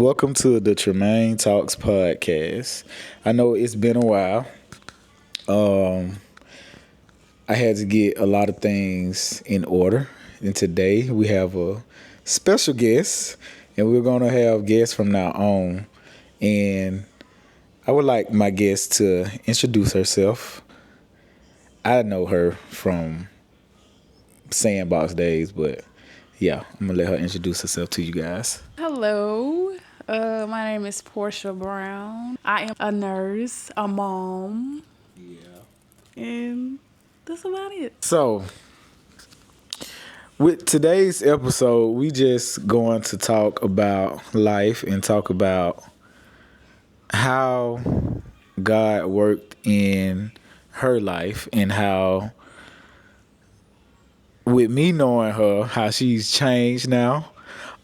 Welcome to the Tremaine Talks podcast. I know it's been a while. Um, I had to get a lot of things in order, and today we have a special guest, and we're gonna have guests from now on. And I would like my guest to introduce herself. I know her from Sandbox days, but yeah, I'm gonna let her introduce herself to you guys. Hello, my name is Portia Brown. I am a nurse, a mom, and that's about it. So, with today's episode, we just going to talk about life and talk about how God worked in her life and how, with me knowing her, how she's changed now,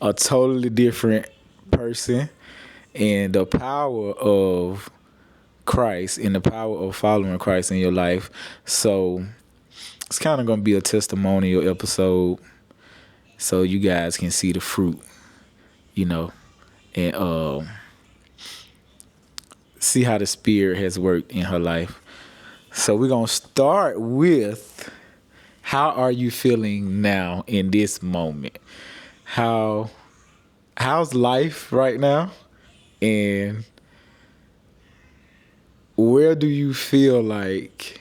a totally different person, and the power of Christ and the power of following Christ in your life. So it's kind of going to be a testimonial episode so you guys can see the fruit, you know, and see how the Spirit has worked in her life. So we're going to start with, how are you feeling now in this moment? How's life right now? And where do you feel like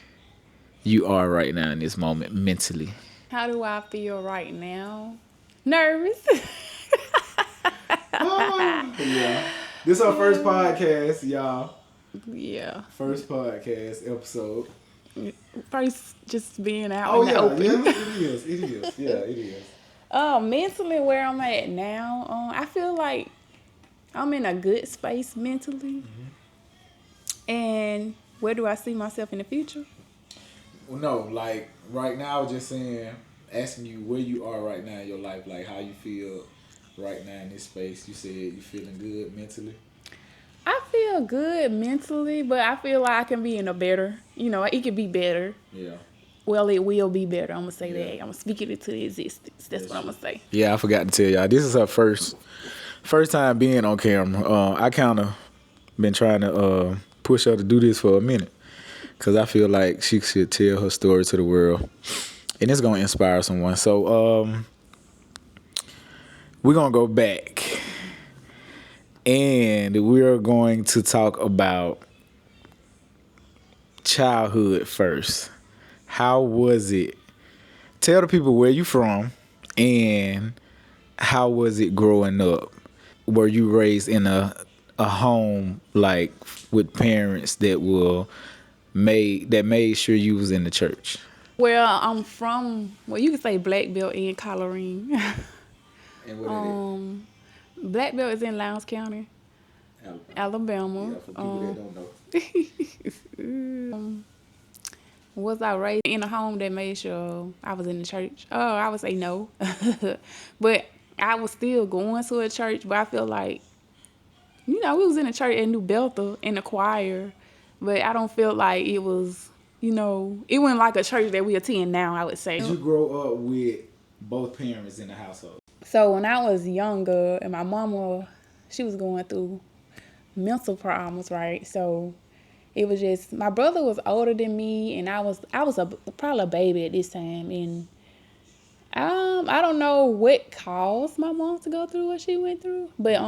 you are right now in this moment mentally? How do I feel right now? Nervous. Yeah. This is our first podcast, y'all. Yeah. First podcast episode. First, just being out in the open. Yeah, it is. Yeah, it is. Mentally, where I'm at now, I feel like I'm in a good space mentally. And where do I see myself in the future? Well, no, like right now, I was just saying, asking you where you are right now in your life, like how you feel right now in this space. You said you feeling good mentally. I feel good mentally, but I feel like I can be in a better, it could be better. Yeah. Well, it will be better. I'm going to say that. Yeah. I'm going to speak it into existence. That's what I'm going to say. Yeah, I forgot to tell y'all. This is her first time being on camera. I kind of been trying to push her to do this for a minute because I feel like she should tell her story to the world, and it's going to inspire someone. So we're going to go back, and we're going to talk about childhood first. How was it? Tell the people where you from and how was it growing up? Were you raised in a home like with parents that made sure you was in the church? Well, I'm from, you can say Black Belt and Colorine. And what Black Belt is in Lowndes County, Alabama. Yeah, for people that don't know. Was I raised in a home that made sure I was in the church? Oh, I would say no. But I was still going to a church, but I feel like, we was in a church at New Bethel in the choir, but I don't feel like it was, it wasn't like a church that we attend now, I would say. Did you grow up with both parents in the household? So when I was younger and my mama, she was going through mental problems, right? So it was just, my brother was older than me, and I was probably a baby at this time, and I don't know what caused my mom to go through what she went through, but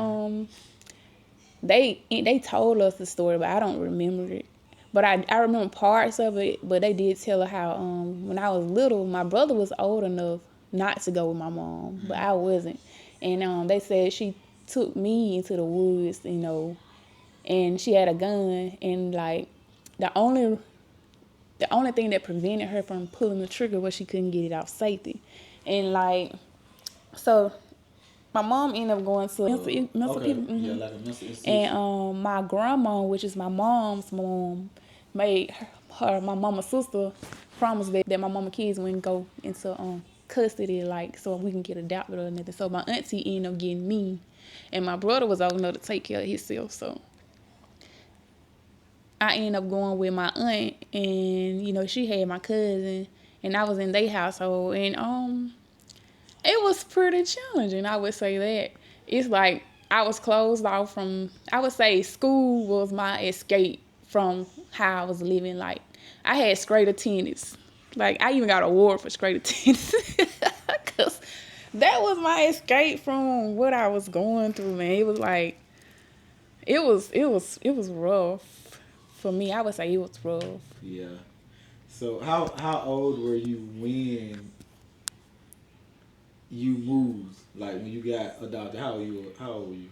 they told us the story, but I don't remember it. But I remember parts of it, but they did tell her how when I was little, my brother was old enough not to go with my mom, but I wasn't, and they said she took me into the woods, and she had a gun, and like the only thing that prevented her from pulling the trigger was she couldn't get it off safety. And like, so my mom ended up going to mental people. Yeah, like a mental institution. And my grandma, which is my mom's mom, made my mama's sister promise that my mama kids wouldn't go into custody, like, so we can get adopted or nothing. So my auntie ended up getting me, and my brother was old enough to take care of himself. So I ended up going with my aunt, and she had my cousin, and I was in their household, and it was pretty challenging, I would say that. It's like I was closed off from. I would say school was my escape from how I was living. Like I had straight attendance. Like I even got an award for straight attendance, cause that was my escape from what I was going through. Man, it was like it was rough for me. I would say it was rough. Yeah. So how old were you when you moved? Like when you got adopted? How old were you?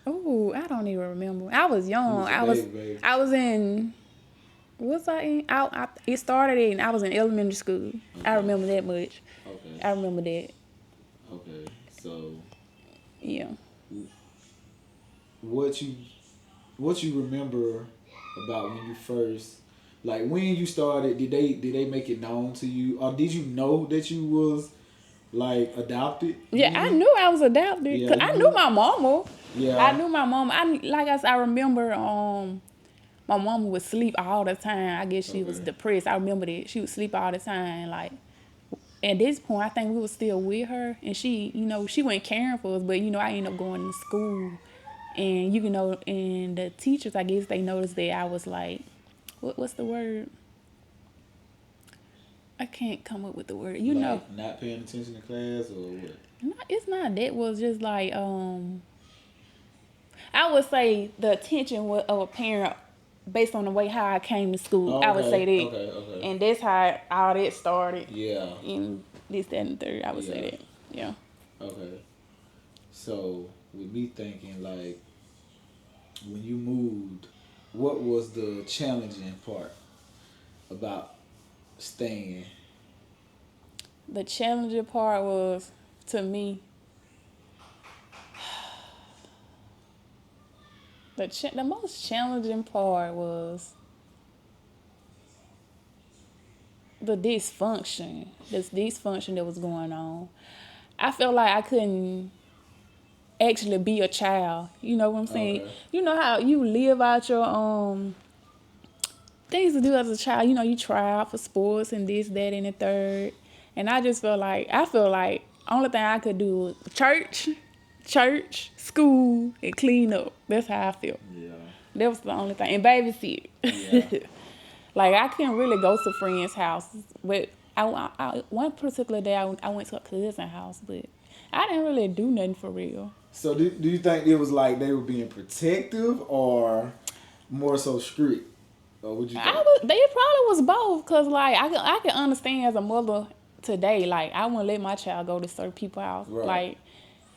Oh, I don't even remember. I was You young. was a I was baby, baby. I was in. Was I in? It started in. I was in elementary school. I Okay. remember that much. Okay. I remember that. Okay. So Yeah. what you what you remember about when you first, like when you started, did they make it known to you, or did you know that you was like adopted Yeah, I then? knew I was adopted Yeah, because you I knew knew. my mama. I Yeah. knew my mama. Like I said, I remember my mama would sleep all the time. I guess she was Okay. depressed. I remember that she would sleep all the time. Like at this point, I think we were still with her, and she wasn't caring for us. But I ended up going to school, and and the teachers, I guess they noticed that I was like, what's the word? I can't come up with the word. Like not paying attention to class or what? It's not that was just like I would say the attention of a parent based on the way how I came to school. Oh, I would say okay. that, Okay. Okay. and that's how all that started. Yeah. In this, that, and the third, I would say Yeah. that. Yeah. Okay. So with me thinking like when you moved, what was the challenging part about staying? The challenging part was to me the most challenging part was the dysfunction. This dysfunction that was going on. I felt like I couldn't actually be a child. You know what I'm saying? Okay. You know how you live out your things to do as a child. You try out for sports and this, that, and the third. And I feel like only thing I could do was church, school, and clean up. That's how I feel. Yeah. That was the only thing. And babysit. Yeah. Like I couldn't really go to friends' houses, but one particular day I went to a cousin's house, but I didn't really do nothing for real. So do you think it was like they were being protective or more so strict? Or would you think? They probably was both, cause like I can understand as a mother today, like I wouldn't let my child go to certain people's house. Right. Like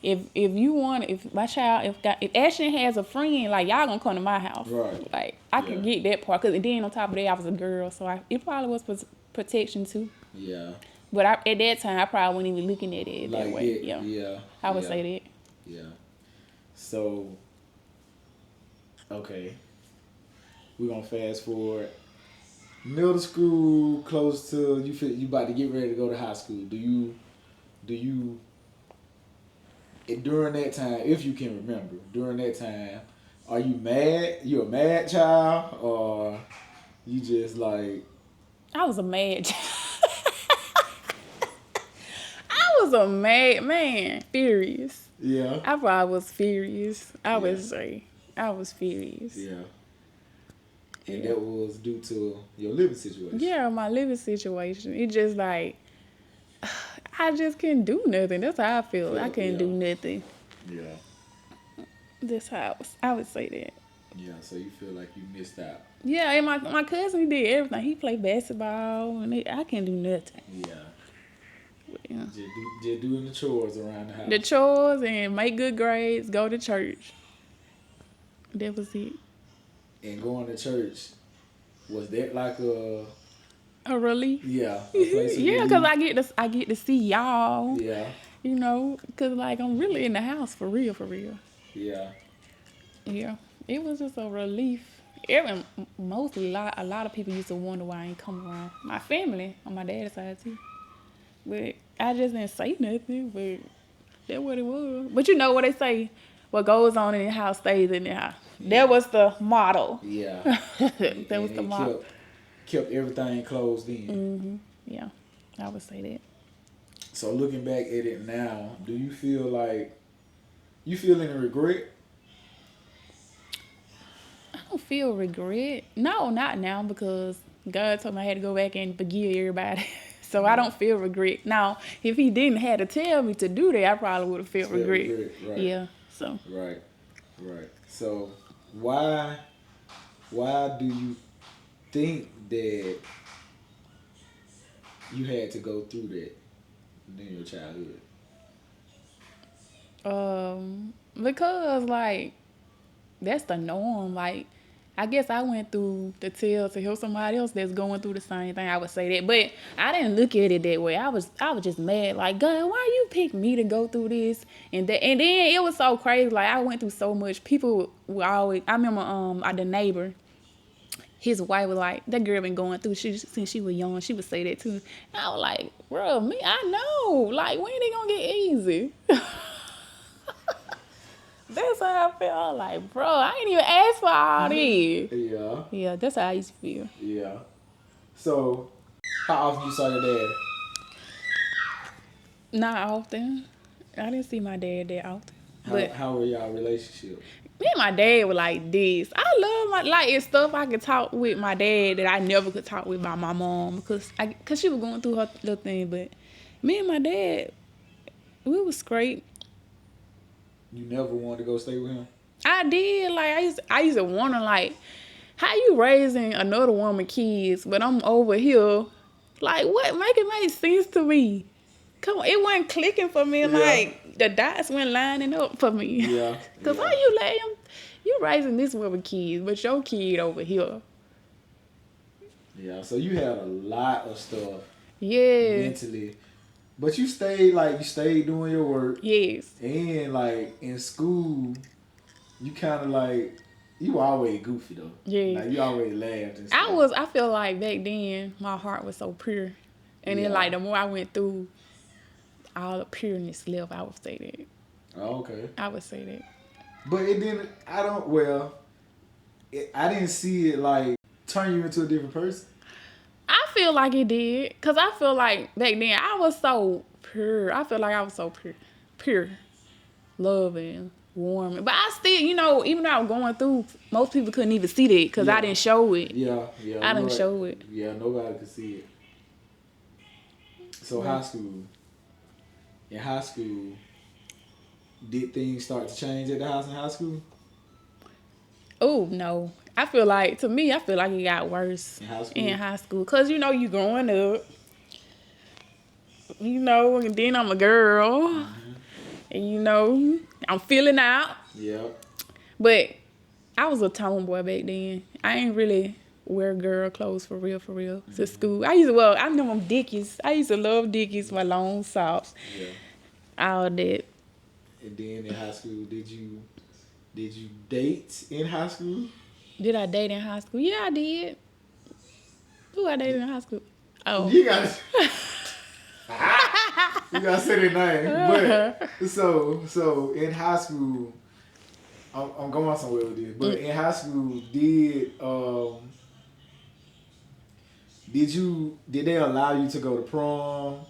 if my child if Ashton has a friend, like y'all gonna come to my house. Right. Like I Yeah. could get that part, cause then on top of that I was a girl, so it probably was protection too. Yeah. But at that time I probably wasn't even looking at it that Like way. it. Yeah, Yeah. I would Yeah. say that. Yeah. So okay, we're gonna fast forward. Middle school, close to you about to get ready to go to high school. Do you during that time, if you can remember, during that time, are you mad? You a mad child, or you just like I was a mad. I was a mad man, furious. yeah, I probably was furious. I yeah, would say I was furious. yeah, and Yeah. that was due to your living situation. Yeah, my living situation. It just like I just couldn't do nothing. That's how I feel. I couldn't Yeah, do nothing. yeah, That's how I would say that. yeah. So you feel like you missed out. Yeah, and my cousin he did everything. He played basketball, and I can't do nothing. Yeah, But, yeah. just doing the chores around the house. The chores and make good grades, go to church. That was it. And going to church, was that like A relief. a place of Yeah, cause relief? I get to see y'all. Yeah, Cause like I'm really in the house for real, for real. yeah, Yeah, it was just a relief. Even mostly a lot of people used to wonder why I ain't come around. My family on my dad's side too, but I just didn't say nothing. But that's what it was. But you know what they say: what goes on in the house stays in the house. yeah, That was the motto. yeah. That was And the it motto. kept everything closed in. Yeah, I would say that. So looking back at it now, do you feel like you feel any regret don't feel regret. No, not now because God told me I had to go back and forgive everybody. So I don't feel regret. Now, if he didn't have to tell me to do that, I probably would have felt Felt regret. regret, right? Yeah. So Right, right. So why do you think that you had to go through that in your childhood? because like that's the norm. Like, I guess I went through the tell to help somebody else that's going through the same thing. I would say that, but I didn't look at it that way. I was just mad. Like, God, why you pick me to go through this and that? And then it was so crazy. Like, I went through so much. People were always. I remember the neighbor. His wife was like, that girl been going through since she was young. She would say that too. And I was like, bro, me, I know. Like, when they gonna get easy? That's how I felt. I was like, bro, I ain't even asked for all this. Yeah, Yeah, that's how I used to feel. yeah. So how often you saw your dad? Not often. I didn't see my dad that often. But How were y'all relationship? me and my dad were like this. I love it's stuff I could talk with my dad that I never could talk with my mom because she was going through her little thing. But me and my dad, we was great. You never wanted to go stay with him? I did. Like, I used to wonder, like, how you raising another woman kids, but I'm over here. Like, what? Make it make sense to me. Come on, it wasn't clicking for me. Yeah. Like, the dots weren't lining up for me. Yeah. Because yeah. how you let him, you raising this woman kids, but your kid over here. Yeah, so you had a lot of stuff Yeah. mentally. But you stayed doing your work. Yes. And like in school, you kind of like, you were always goofy though. Yeah. Like you always laughed and stuff. I feel like back then, my heart was so pure. And then, Yeah. like, the more I went through, all the pureness left, I would say that. Oh, okay. I would say that. But it didn't, I didn't see it like turn you into a different person. I feel like it did. Because I feel like back then, I was so pure. I feel like I was so pure. Loving, warm. But I still, even though I was going through, most people couldn't even see that because I didn't show it. Yeah. I didn't show it. Yeah, nobody could see it. So high school. In high school, did things start to change at the house in high school? Oh, no. I feel like it got worse in high school. Because, you growing up, and then I'm a girl. Mm-hmm. And, I'm feeling out. Yeah. But I was a tomboy back then. I ain't really wear girl clothes for real mm-hmm. to school. I know them Dickies. I used to love Dickies, my long socks. Yeah. All that. And then in high school, did you date in high school? Did I date in high school? Yeah, I did. Who I dated in high school? Oh. You gotta say their name. But so in high school, I'm going somewhere with this. But in high school, did they allow you to go to prom?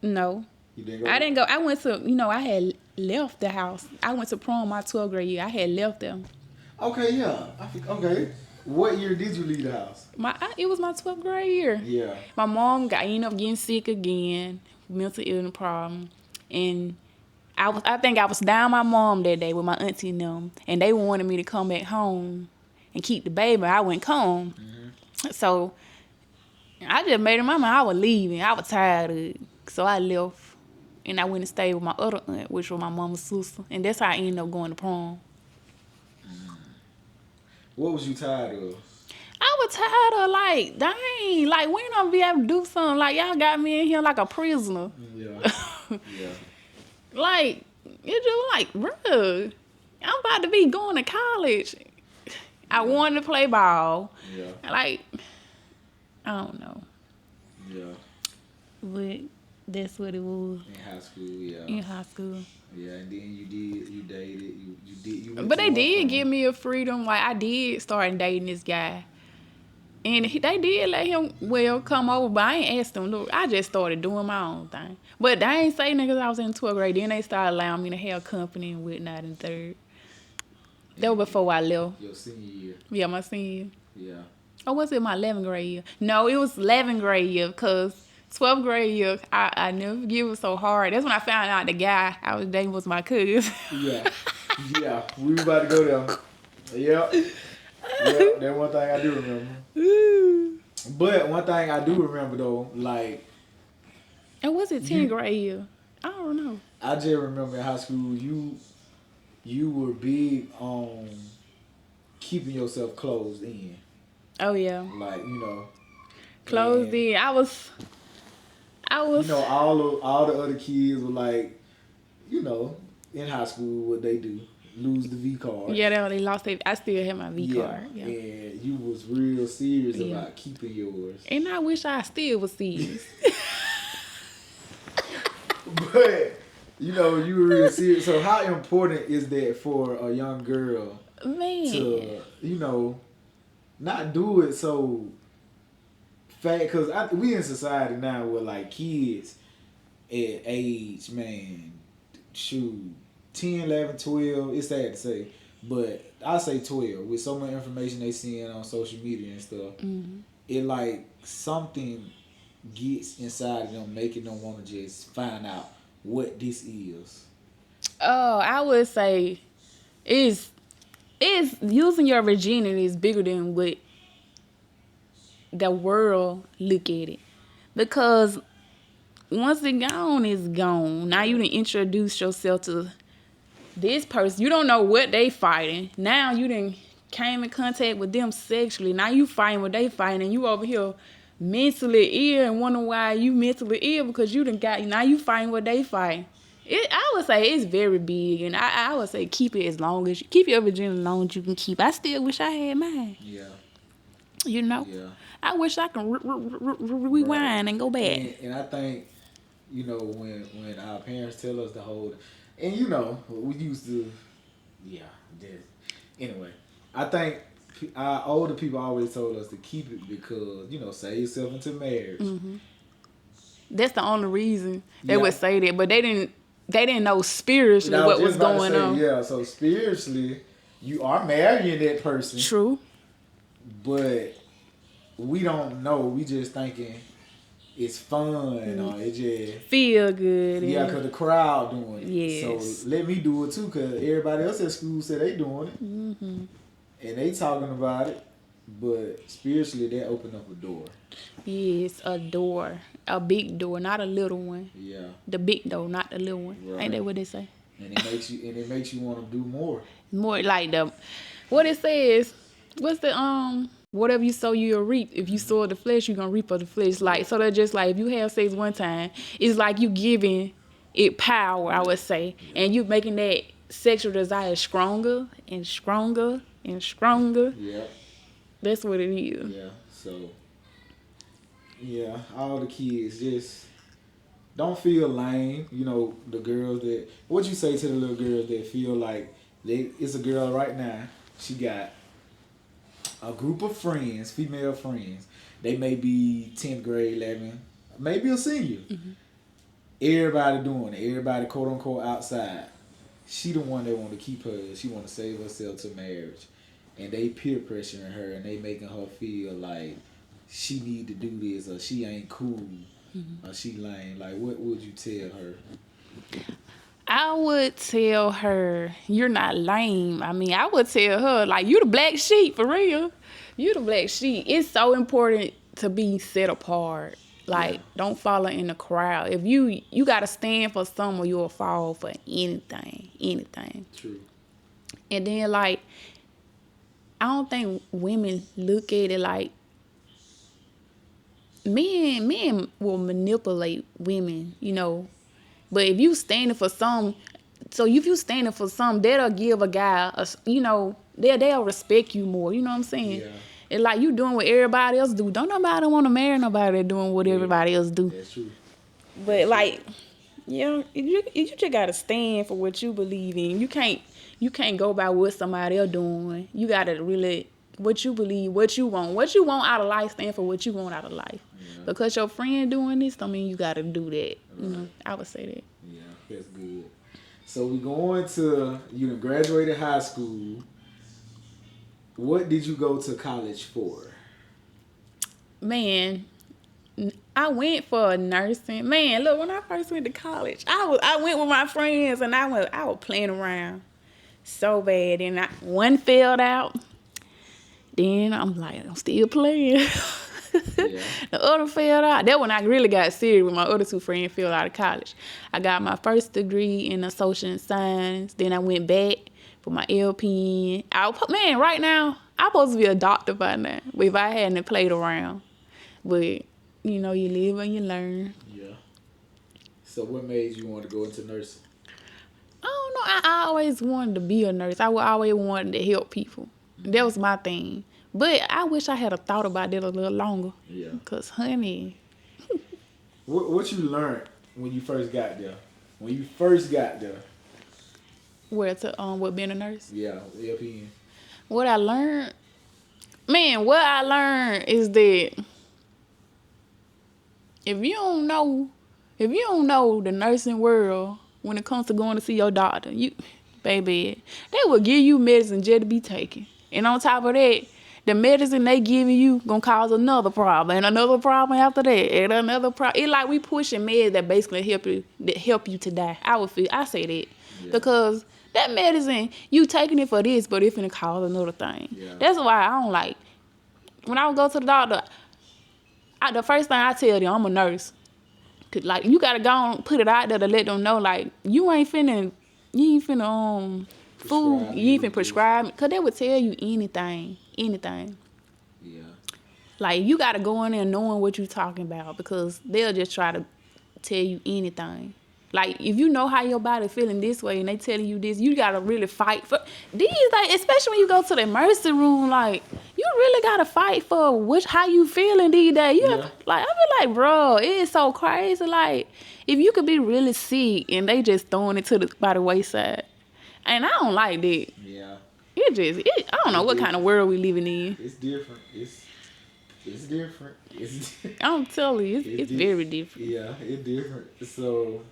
No. You didn't go? I didn't go. I went to, I had left the house. I went to prom my 12th grade year. I had left them. Okay, yeah. Okay. What year did you leave the house? It was my 12th grade year. Yeah. My mom ended up getting sick again, mental illness problem, and I think I was down my mom that day with my auntie and them, and they wanted me to come back home and keep the baby. I wouldn't come. Mm-hmm. So I just made in my mind I was leaving. I was tired of it. So I left, and I went and stayed with my other aunt, which was my mama's sister, and that's how I ended up going to prom. What was you tired of? I was tired of, like, dang, like, when I'm be able to do something, like, y'all got me in here like a prisoner. Yeah. Yeah. Like, it's just like, bruh, I'm about to be going to college. I wanted to play ball. Yeah. Like, I don't know. Yeah. But that's what it was. In high school, yeah. In high school. Yeah, and then you dated, you went But to they did prom. give me a freedom. Like, I did start dating this guy. And they did let him, come over, but I ain't asked him. Look, I just started doing my own thing. But they ain't say niggas I was in 12th grade. Then they started allowing me to have company and whatnot in third. That was before I left. Your senior year. Yeah, my senior year. Yeah. Or was it my 11th grade year? No, it was 11th grade year because 12th grade year, I never forget, it was so hard. That's when I found out the guy I was dating was my cousin. Yeah. Yeah. We were about to go there. Yep. Yep. That's one thing I do remember. But one thing I do remember though, like, And was it 10th grade year? I don't know. I just remember in high school you were big on keeping yourself closed in. Oh yeah, Like, closed and, in. I was. all the other kids were like, in high school, what they do, lose the V card. Yeah, they lost it. I still have my V card. Yeah. And you was real serious about keeping yours. And I wish I still was serious. But, you were real serious. So how important is that for a young girl Man. to, not do it so fast? Because we in society now where, like, kids at age, man, shoot, 10, 11, 12, it's sad to say, but I say 12, with so much information they seeing on social media and stuff, it like something gets inside of them, making them want to just find out what this is. Oh, I would say is using your virginity is bigger than what the world look at it. Because once it's gone, it's gone. Now you done introduce yourself to this person. You don't know what they fighting. Now you done came in contact with them sexually. Now you fighting what they fighting, and you over here mentally ill and wonder why you mentally ill because you done got, now you fighting what they fighting. I would say it's very big, and I would say keep it as long as keep your virginity as long as you can keep. I still wish I had mine. Yeah. Yeah. I wish I can rewind and go back. And I think, when our parents tell us to hold, and we used to, anyway, I think our older people always told us to keep it because, save yourself into marriage. Mm-hmm. That's the only reason they would say that, but they didn't know spiritually what was going on. Yeah, so spiritually, you are marrying that person. True. But we don't know. We just thinking it's fun or it just feel good. Yeah, because the crowd doing it. Yes. So let me do it too, because everybody else at school said they doing it. Mm-hmm. And they talking about it. But spiritually, that opened up a door. Yes, a door. A big door, not a little one. Yeah. The big door, not the little one. Right. Ain't that what they say? And it makes you want to do more. More like what it says, what's the whatever you sow you'll reap. If you sow the flesh, you're gonna reap of the flesh. Like, so they're just like, if you have sex one time, it's like you giving it power, I would say. And you making that sexual desire stronger and stronger and stronger. Yeah. That's what it is. Yeah. So yeah, all the kids just don't feel lame. The girls that, what you say to the little girls that feel like it's a girl right now, she got a group of friends, female friends. They may be 10th grade, 11, maybe a senior. Mm-hmm. Everybody doing it. Everybody, quote unquote, outside. She the one that want to keep her. She want to save herself to marriage. And they peer pressuring her and they making her feel like she need to do this or she ain't cool. Mm-hmm. Or she lame. Like, what would you tell her? I would tell her, you're not lame. I mean, I would tell her, like, you the black sheep, for real. You the black sheep. It's so important to be set apart. Like, don't follow in the crowd. If you got to stand for something, you'll fall for anything. True. And then, like, I don't think women look at it like, men will manipulate women, But if you standing for something, that'll give a guy, they'll respect you more. You know what I'm saying? Yeah. It's like you doing what everybody else do. Don't nobody want to marry nobody that doing what everybody else do. That's true. But like, you just gotta stand for what you believe in. You can't go by what somebody else doing. You gotta really what you believe, what you want out of life. Stand for what you want out of life. Yeah. Because your friend doing this, I mean, you gotta do that. Right. I would say that. Yeah, that's good. So we going to, graduated high school. What did you go to college for? Man, I went for nursing. Man, look, when I first went to college, I went with my friends and I was playing around so bad, and one failed out. Then I'm like, I'm still playing. Yeah. The other failed out. That when I really got serious when my other two friends failed out of college. I got my first degree in the social science. Then I went back for my LPN. Man, right now, I'm supposed to be a doctor by now. But if I hadn't played around. But, you know, you live and you learn. Yeah. So what made you want to go into nursing? I don't know. I always wanted to be a nurse. I always wanted to help people. That was my thing. But I wish I had a thought about that a little longer. Yeah. Because, honey. What you learned when you first got there? When you first got there? What being a nurse? Yeah, LPN. What I learned? Man, what I learned is that if you don't know the nursing world when it comes to going to see your doctor, baby, they will give you medicine just to be taken. And on top of that, the medicine they giving you gonna cause another problem and another problem after that and another problem. It's like we pushing meds that basically help you to die. I say that because that medicine you taking it for this, but it's gonna cause another thing. Yeah. That's why I don't like when I would go to the doctor. The first thing I tell them, I'm a nurse. Like, you gotta go and put it out there to let them know, like, you ain't finna food, you ain't finna prescribe, because they would tell you anything. Yeah. Like, you gotta go in there knowing what you're talking about, because they'll just try to tell you anything. Like, if you know how your body feeling this way and they telling you this, you gotta really fight for these, like, especially when you go to the emergency room, like, you really gotta fight for how you feeling these days. Like, I be like, bro, it is so crazy. Like, if you could be really sick and they just throwing it by the wayside. And I don't like that. Yeah. I don't know what kind of world we living in. It's different. It's different. I'm telling you, it's very different. Yeah, it's different. So,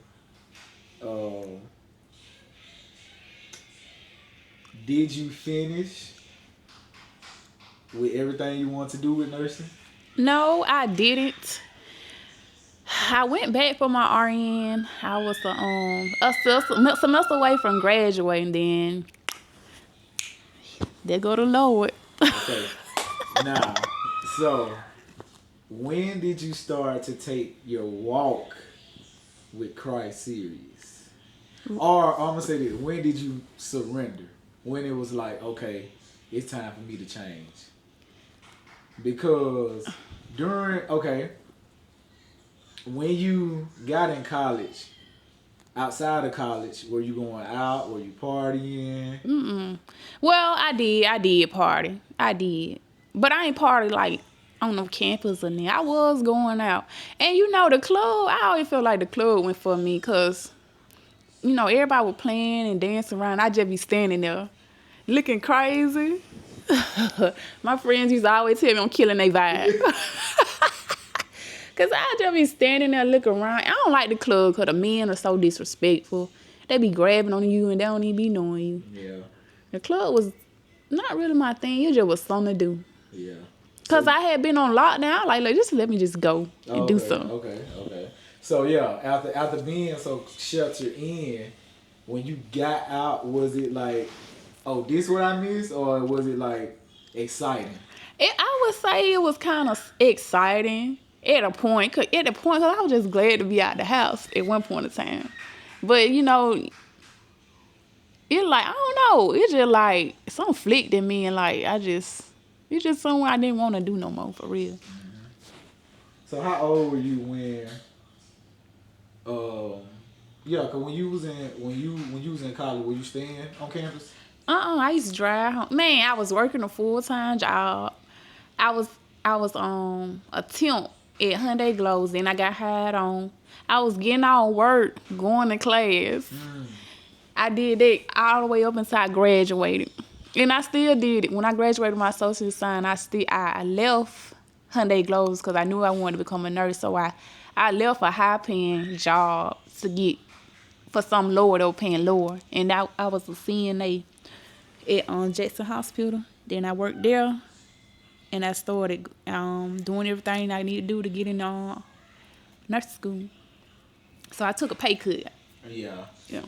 did you finish with everything you want to do with nursing? No, I didn't. I went back for my RN. I was a semester away from graduating. Then there go the Lord. Okay. Now, so when did you start to take your walk with Christ serious? Or I'm gonna say this: when did you surrender? When it was like, okay, it's time for me to change. Because when you got in college, outside of college, were you going out? Were you partying? Well, I did party. I did. But I ain't party like on the campus or nothing. I was going out. And you know, the club, I always feel like the club went for me because, you know, everybody was playing and dancing around. I just be standing there looking crazy. My friends used to always tell me I'm killing their vibe. Because I just be standing there looking around. I don't like the club because the men are so disrespectful. They be grabbing on you and they don't even be knowing you. Yeah. The club was not really my thing. It just was something to do. Yeah. Because I had been on lockdown. Like, just let me just go and do something. Okay. So, yeah, after being so sheltered in, when you got out, was it like, oh, this what I missed? Or was it like exciting? I would say it was kind of exciting at a point. Cause I was just glad to be out the house at one point in time. But, you know, it's like, I don't know. It's just like, something flicked in me and like, it's just something I didn't want to do no more, for real. Mm-hmm. So how old were you when, cause when you was in college, were you staying on campus? I used to drive home. Man, I was working a full-time job. I was a temp at Hyundai Glows, then I got hired on. I was getting out of work, going to class. I did that all the way up until I graduated. And I still did it. When I graduated my social science, I left Hyundai Glows because I knew I wanted to become a nurse. So I left a high-paying job to get for some lower, they were paying lower. And I was a CNA at Jackson Hospital. Then I worked there, and I started doing everything I need to do to get in nursing school. So I took a pay cut. Yeah. Yeah.